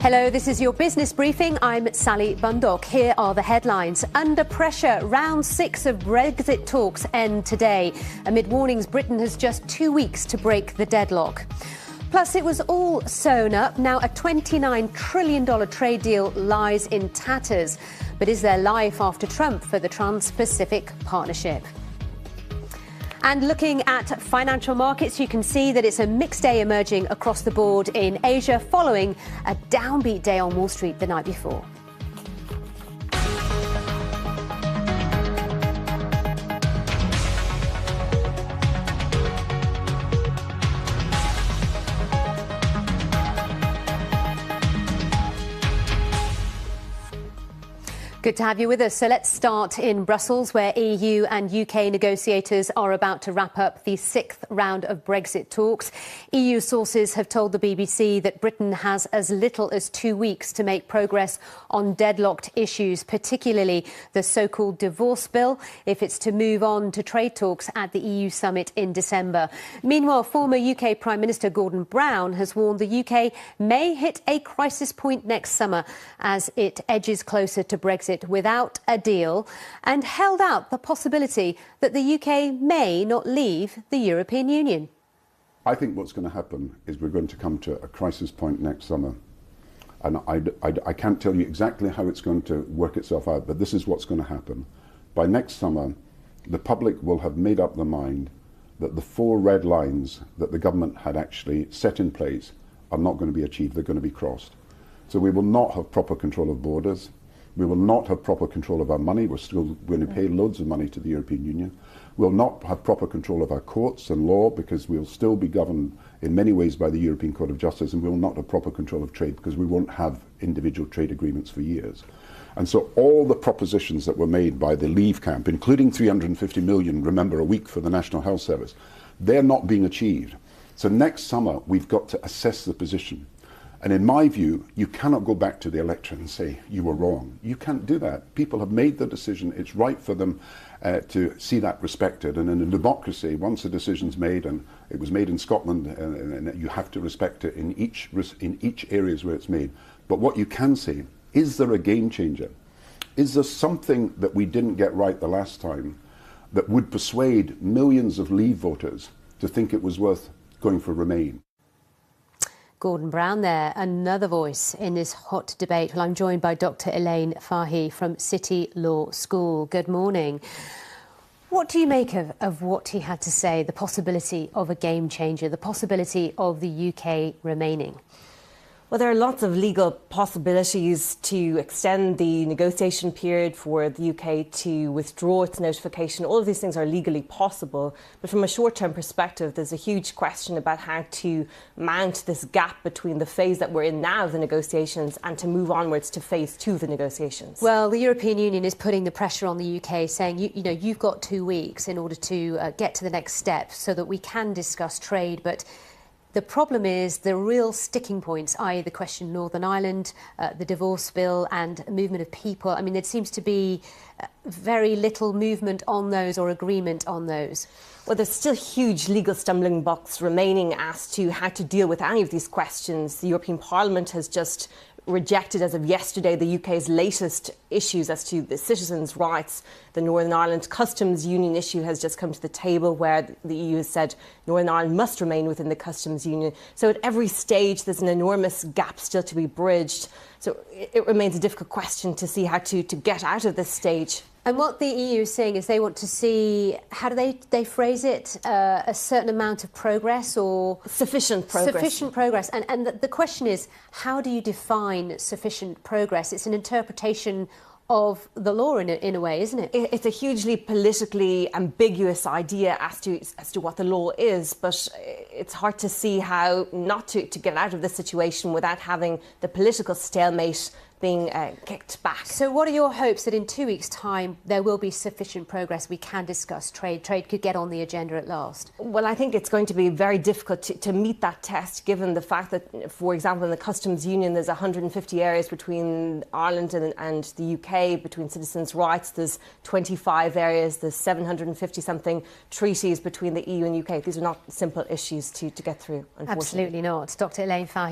Hello, this is your business briefing. I'm Sally Bundock. Here are the headlines. Under pressure, round 6 of Brexit talks end today. Amid warnings, Britain has just 2 weeks to break the deadlock. Plus, it was all sewn up. Now a $29 trillion trade deal lies in tatters. But is there life after Trump for the Trans-Pacific Partnership? And looking at financial markets, you can see that it's a mixed day emerging across the board in Asia following a downbeat day on Wall Street the night before. Good to have you with us. So let's start in Brussels, where EU and UK negotiators are about to wrap up the 6th round of Brexit talks. EU sources have told the BBC that Britain has as little as 2 weeks to make progress on deadlocked issues, particularly the so-called divorce bill, if it's to move on to trade talks at the EU summit in December. Meanwhile, former UK Prime Minister Gordon Brown has warned the UK may hit a crisis point next summer as it edges closer to Brexit without a deal, and held out the possibility that the UK may not leave the European Union. I think what's going to happen is we're going to come to a crisis point next summer. And I can't tell you exactly how it's going to work itself out, but this is what's going to happen. By next summer, the public will have made up their mind that the 4 red lines that the government had actually set in place are not going to be achieved, they're going to be crossed. So we will not have proper control of borders. We will not have proper control of our money. We're still going to pay loads of money to the European Union. We'll not have proper control of our courts and law because we'll still be governed in many ways by the European Court of Justice, and we will not have proper control of trade because we won't have individual trade agreements for years. And so all the propositions that were made by the Leave camp, including 350 million, remember, a week for the National Health Service, they're not being achieved. So next summer, we've got to assess the position. And in my view, you cannot go back to the electorate and say, you were wrong. You can't do that. People have made the decision. It's right for them to see that respected. And in a democracy, once a decision's made, and it was made in Scotland, and you have to respect it in each areas where it's made. But what you can say, is there a game changer? Is there something that we didn't get right the last time that would persuade millions of Leave voters to think it was worth going for Remain? Gordon Brown there, another voice in this hot debate. Well, I'm joined by Dr. Elaine Fahy from City Law School. Good morning. What do you make of what he had to say, the possibility of a game changer, the possibility of the UK remaining? Well, there are lots of legal possibilities to extend the negotiation period for the UK to withdraw its notification. All of these things are legally possible. But from a short-term perspective, there's a huge question about how to mount this gap between the phase that we're in now of the negotiations and to move onwards to phase 2 of the negotiations. Well, the European Union is putting the pressure on the UK, saying, you've got 2 weeks in order to get to the next step so that we can discuss trade. But the problem is the real sticking points, i.e. the question of Northern Ireland, the divorce bill and movement of people. I mean, there seems to be very little movement on those or agreement on those. Well, there's still huge legal stumbling blocks remaining as to how to deal with any of these questions. The European Parliament has just rejected as of yesterday the UK's latest issues as to the citizens' rights. The Northern Ireland Customs Union issue has just come to the table, where the EU has said Northern Ireland must remain within the Customs Union. So at every stage there's an enormous gap still to be bridged. So it remains a difficult question to see how to get out of this stage. And what the EU is saying is they want to see, how do they phrase it, a certain amount of progress or... Sufficient progress. Sufficient progress. And the question is, how do you define sufficient progress? It's an interpretation of the law in a way, isn't it? It's a hugely politically ambiguous idea as to what the law is, but it's hard to see how not to get out of this situation without having the political stalemate being kicked back. So what are your hopes that in 2 weeks' time there will be sufficient progress, we can discuss trade could get on the agenda at last? Well, I think it's going to be very difficult to meet that test, given the fact that, for example, in the Customs Union there's 150 areas between Ireland and the UK, between citizens' rights. There's 25 areas, there's 750-something treaties between the EU and UK. These are not simple issues to get through, unfortunately. Absolutely not. Dr. Elaine Fahy.